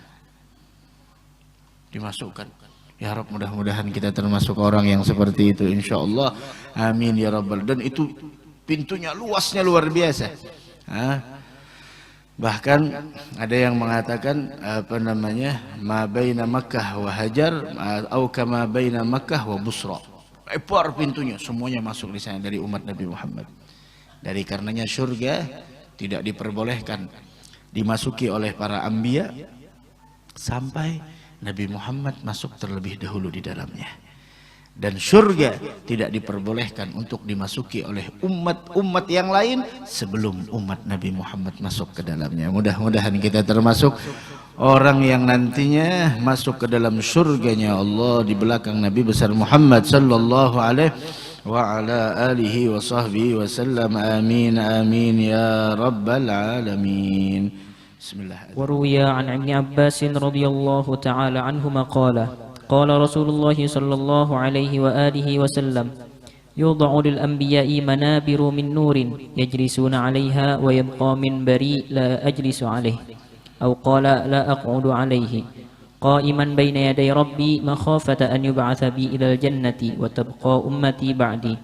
Speaker 2: Dimasukkan. Ya Rabb, mudah-mudahan kita termasuk orang yang seperti itu insyaallah. Amin ya rabbal. Dan itu pintunya luasnya luar biasa. Bahkan ada yang mengatakan apa namanya, ma baina Makkah wa Hajar atau kama baina Makkah wa Busra. Lebar pintunya, semuanya masuk di sana dari umat Nabi Muhammad. Dari karenanya surga tidak diperbolehkan dimasuki oleh para anbiya sampai Nabi Muhammad masuk terlebih dahulu di dalamnya. Dan surga tidak diperbolehkan untuk dimasuki oleh umat-umat yang lain sebelum umat Nabi Muhammad masuk ke dalamnya. Mudah-mudahan kita termasuk orang yang nantinya masuk ke dalam surganya Allah di belakang Nabi besar Muhammad sallallahu alaihi wa ala alihi wa sahbihi wa sallam. Amin amin ya rabbal alamin. Bismillah.
Speaker 1: وروي عن ابن عباس رضي الله تعالى عنهما قال رسول الله صلى الله عليه وآله وسلم يوضع للأنبياء منابر من نور يجلسون عليها ويبقى منبري لا أجلس عليه أو قال لا أقعد عليه قائما بين يدي ربي مخافة أن يبعث بي إلى الجنة وتبقى أمتي بعدي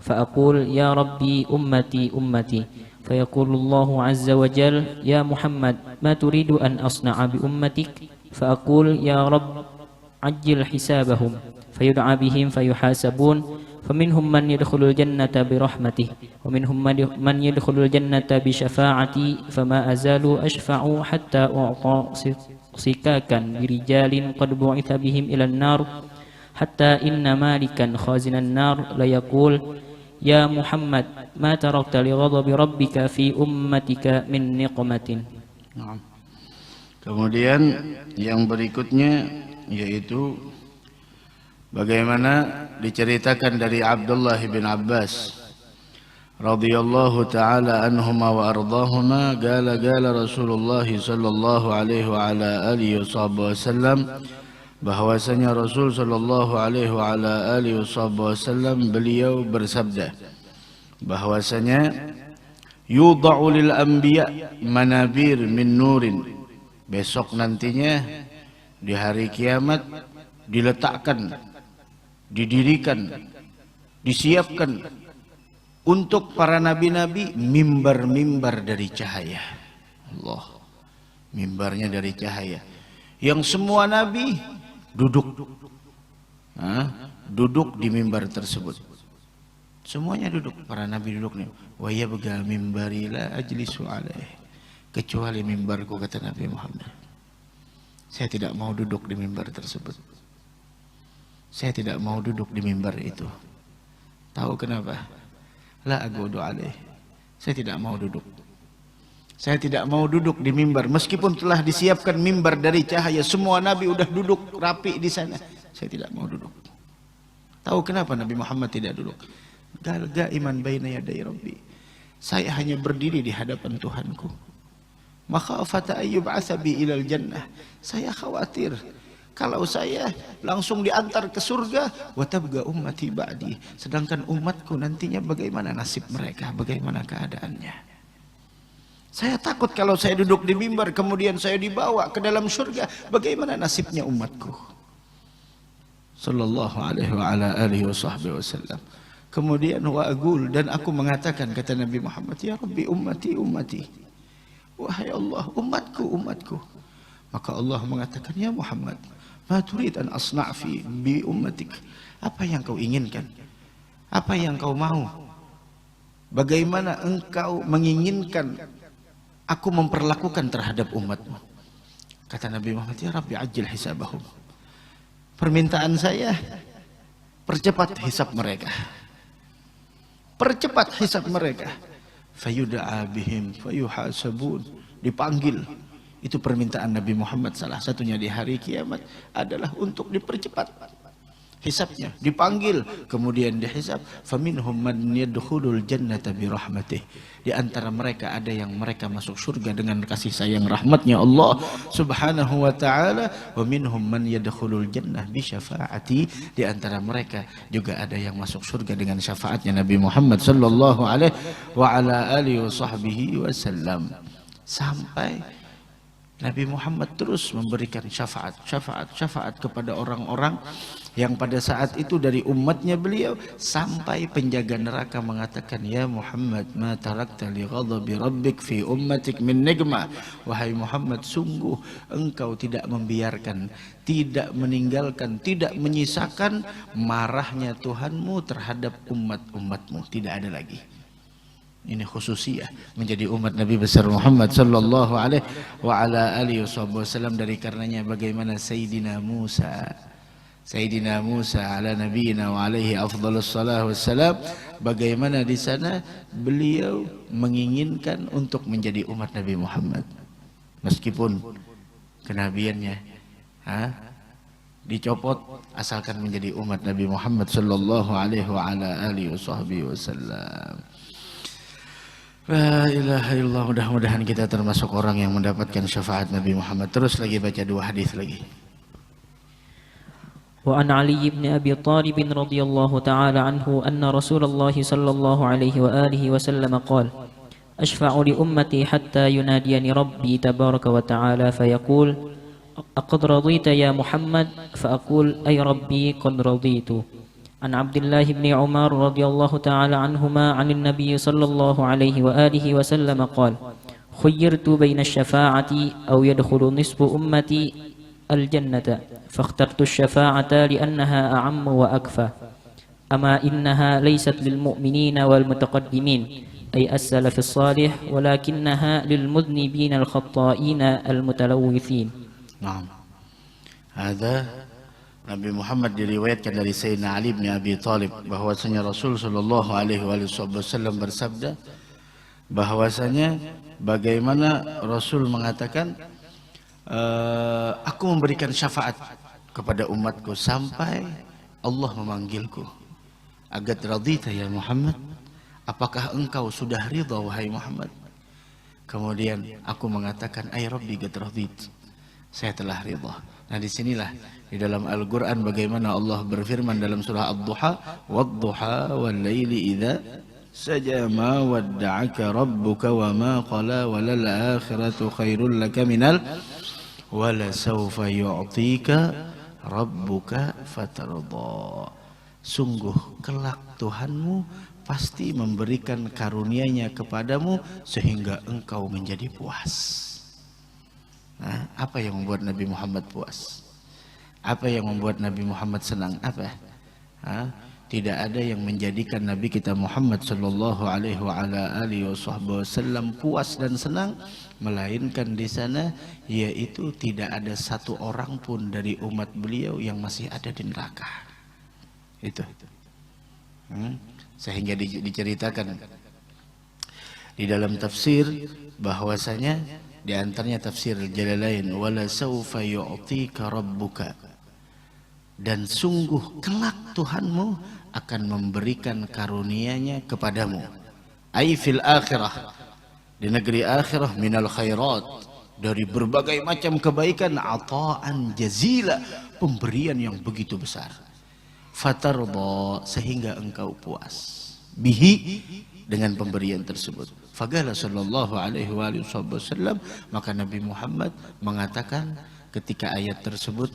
Speaker 1: فأقول يا ربي أمتي أمتي فيقول الله عز وجل يا محمد ما تريد أن أصنع بأمتك فأقول يا رب عجل حسابهم فيدعى بهم فيحاسبون فمنهم من يدخل الجنة برحمته ومنهم من يدخل الجنة بشفاعتي فما أزال أشفع حتى أعطى صكاكا برجال قد بعث بهم إلى النار حتى إن مالكا خازن النار ليقول يا محمد ما تركت لغضب ربك في أمتك من نقمة.
Speaker 2: Kemudian yang berikutnya yaitu bagaimana diceritakan dari Abdullah bin Abbas radhiyallahu taala anhuma wa ardahuma qala Rasulullah sallallahu alaihi wa ala alihi wasallam, bahwasanya Rasul sallallahu alaihi wa ala alihi wasallam beliau bersabda bahwasanya yudha'u lil anbiya manabir min nurin, besok nantinya di hari kiamat diletakkan, didirikan, disiapkan untuk para nabi-nabi mimbar-mimbar dari cahaya. Allah, mimbarnya dari cahaya, yang semua nabi duduk di mimbar tersebut. Semuanya duduk, para nabi duduk nih. Wa yabqa mimbari la ajlisu alaih, kecuali mimbarku, kata Nabi Muhammad. Saya tidak mau duduk di mimbar tersebut. Saya tidak mau duduk di mimbar itu. Tahu kenapa? La agudu alaih. Saya tidak mau duduk. Saya tidak mau duduk di mimbar meskipun telah disiapkan mimbar dari cahaya. Semua nabi udah duduk rapi di sana. Saya tidak mau duduk. Tahu kenapa Nabi Muhammad tidak duduk? Gaiman baina yaday rabbi. Saya hanya berdiri di hadapan Tuhanku. Makhafata ayyub'atsa bi ilal jannah. Saya khawatir kalau saya langsung diantar ke surga, wa tabqa ummati ba'di, sedangkan umatku nantinya bagaimana nasib mereka, bagaimana keadaannya. Saya takut kalau saya duduk di mimbar kemudian saya dibawa ke dalam surga, bagaimana nasibnya umatku. Sallallahu alaihi wa ala alihi wasallam. Kemudian wa aqul, dan aku mengatakan, kata Nabi Muhammad, ya Rabbi ummati ummati, wahai Allah umatku umatku. Maka Allah mengatakan, ya Muhammad ma turid an asna' fi bi ummatik, apa yang kau inginkan, apa yang kau mau, bagaimana engkau menginginkan aku memperlakukan terhadap umatmu. Kata Nabi Muhammad, ya Rabbi ajil hisabahum, permintaan saya percepat hisab mereka, percepat hisab mereka. Fayud'a bihim fayuhasabun, dipanggil. Itu permintaan Nabi Muhammad, salah satunya di hari kiamat adalah untuk dipercepat hisabnya, dipanggil kemudian dihisab. Faminhum man yadkhulul jannata bi rahmatih, di antara mereka ada yang mereka masuk surga dengan kasih sayang rahmatnya Allah Subhanahu wa taala. Wa minhum man yadkhulul jannah bi syafaati, di antara mereka juga ada yang masuk surga dengan syafaatnya Nabi Muhammad sallallahu alaihi wa ala alihi wasallam. Sampai Nabi Muhammad terus memberikan syafaat kepada orang-orang yang pada saat itu dari umatnya beliau, sampai penjaga neraka mengatakan, ya Muhammad ma tarakta li ghadabi rabbik fi ummatik min nigma. Wahai Muhammad, sungguh engkau tidak membiarkan, tidak meninggalkan, tidak menyisakan marahnya Tuhanmu terhadap umat-umatmu, tidak ada lagi. Ini khususiyah menjadi umat Nabi besar Muhammad sallallahu alaihi wa ala alihi wasallam. Dari karenanya bagaimana Sayyidina Musa Sayyidina Musa ala nabiyina wa alaihi afdhalus salah wassalam, bagaimana di sana beliau menginginkan untuk menjadi umat Nabi Muhammad meskipun kenabiannya dicopot, asalkan menjadi umat Nabi Muhammad sallallahu alaihi wa ala alihi wasallam. La ilaha illallah. Mudah-mudahan kita termasuk orang yang mendapatkan syafaat Nabi Muhammad. Terus lagi baca 2 hadis lagi.
Speaker 1: وعن علي بن أبي طالب رضي الله تعالى عنه أن رسول الله صلى الله عليه وآله وسلم قال أشفع لأمتي حتى يناديني ربي تبارك وتعالى فيقول أقد رضيت يا محمد فأقول أي ربي قد رضيت. عن عبد الله بن عمر رضي الله تعالى عنهما عن النبي صلى الله عليه وآله وسلم قال خيرت بين الشفاعة أو يدخل نصف أمتي الجنة فاخترت الشفاعة لأنها أعم وأكفى. أما إنها ليست للمؤمنين والمتقدمين أي السلف الصالح ولكنها للمذنبين الخطائين المتلوثين.
Speaker 2: نعم. هذا Nabi Muhammad diriwayatkan dari Sayyidina Ali bin Abi Thalib bahwasanya Rasul sallallahu alaihi wasallam bersabda bahwasanya bagaimana Rasul mengatakan aku memberikan syafaat kepada umatku sampai Allah memanggilku. Agat radita ya Muhammad, apakah engkau sudah ridha wahai Muhammad? Kemudian aku mengatakan ay Rabbi qad radit, saya telah ridha. Nah disinilah di dalam Al-Quran bagaimana Allah berfirman dalam surah Ad-Duha, wad-duha wal-laili idza saja ma wadda'aka rabbuka wa ma qala walal akhiratu khairul laka minal wala sawfa yu'tika rabbuka fatarda. Sungguh kelak Tuhanmu pasti memberikan karunia-Nya kepadamu sehingga engkau menjadi puas. Nah, apa yang membuat Nabi Muhammad puas? Apa yang membuat Nabi Muhammad senang? Apa? Tidak ada yang menjadikan Nabi kita Muhammad sallallahu alaihi wasallam puas dan senang melainkan di sana yaitu tidak ada satu orang pun dari umat beliau yang masih ada di neraka. Itu. Sehingga diceritakan di dalam tafsir bahwasanya di antaranya tafsir Jalalain wala saufa yu'tika rabbuka, dan sungguh kelak Tuhanmu akan memberikan karunia-Nya kepadamu, ai fil akhirah, di negeri akhirah, minal khairat, dari berbagai macam kebaikan, ata'an jazila, pemberian yang begitu besar, fatarda, sehingga engkau puas, bihi, dengan pemberian tersebut. Faqala sallallahu alaihi wasallam, maka Nabi Muhammad mengatakan ketika ayat tersebut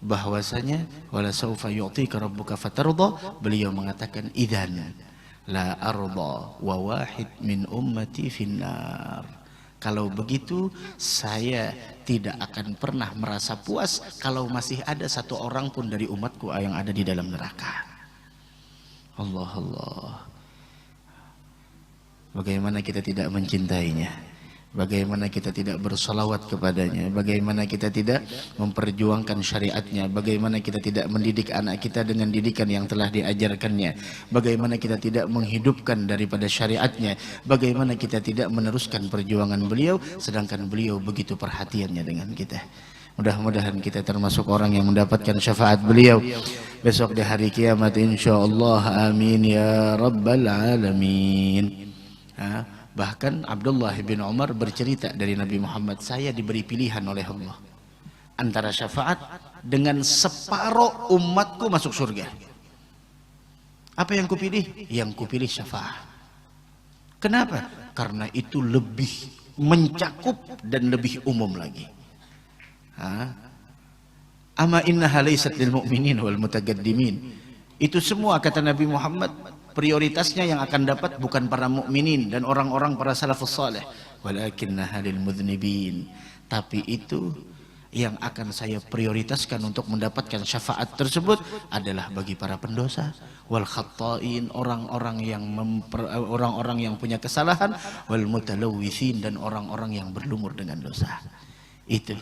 Speaker 2: bahwasanya wala saufa yu'tika rabbuka fatarda, beliau mengatakan idzan la arda wa wahid min ummati finnar. Kalau begitu saya tidak akan pernah merasa puas kalau masih ada satu orang pun dari umatku yang ada di dalam neraka. Allah Allah. Bagaimana kita tidak mencintainya, bagaimana kita tidak bersalawat kepadanya, bagaimana kita tidak memperjuangkan syariatnya, bagaimana kita tidak mendidik anak kita dengan didikan yang telah diajarkannya, bagaimana kita tidak menghidupkan daripada syariatnya, bagaimana kita tidak meneruskan perjuangan beliau sedangkan beliau begitu perhatiannya dengan kita. Mudah-mudahan kita termasuk orang yang mendapatkan syafaat beliau besok di hari kiamat insyaallah. Amin ya rabbal alamin. Bahkan Abdullah bin Umar bercerita dari Nabi Muhammad, saya diberi pilihan oleh Allah antara syafaat dengan separuh umatku masuk surga. Apa yang kupilih? Yang kupilih syafaat. Kenapa? Karena itu lebih mencakup dan lebih umum lagi. Ama innaha laysat lil mu'minin wal mutaqaddimin. Itu semua kata Nabi Muhammad prioritasnya yang akan dapat bukan para mukminin dan orang-orang para salafus saleh, walakinnaha lil mudznibin. Tapi itu yang akan saya prioritaskan untuk mendapatkan syafaat tersebut adalah bagi para pendosa, wal khatta'in, orang-orang yang punya kesalahan, wal mutalawwithin, dan orang-orang yang berlumur dengan dosa. Itu.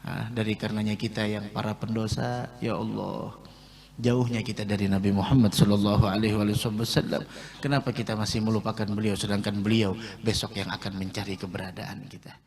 Speaker 2: Dari karenanya kita yang para pendosa, ya Allah, jauhnya kita dari Nabi Muhammad sallallahu alaihi wasallam. Kenapa kita masih melupakan beliau sedangkan beliau besok yang akan mencari keberadaan kita?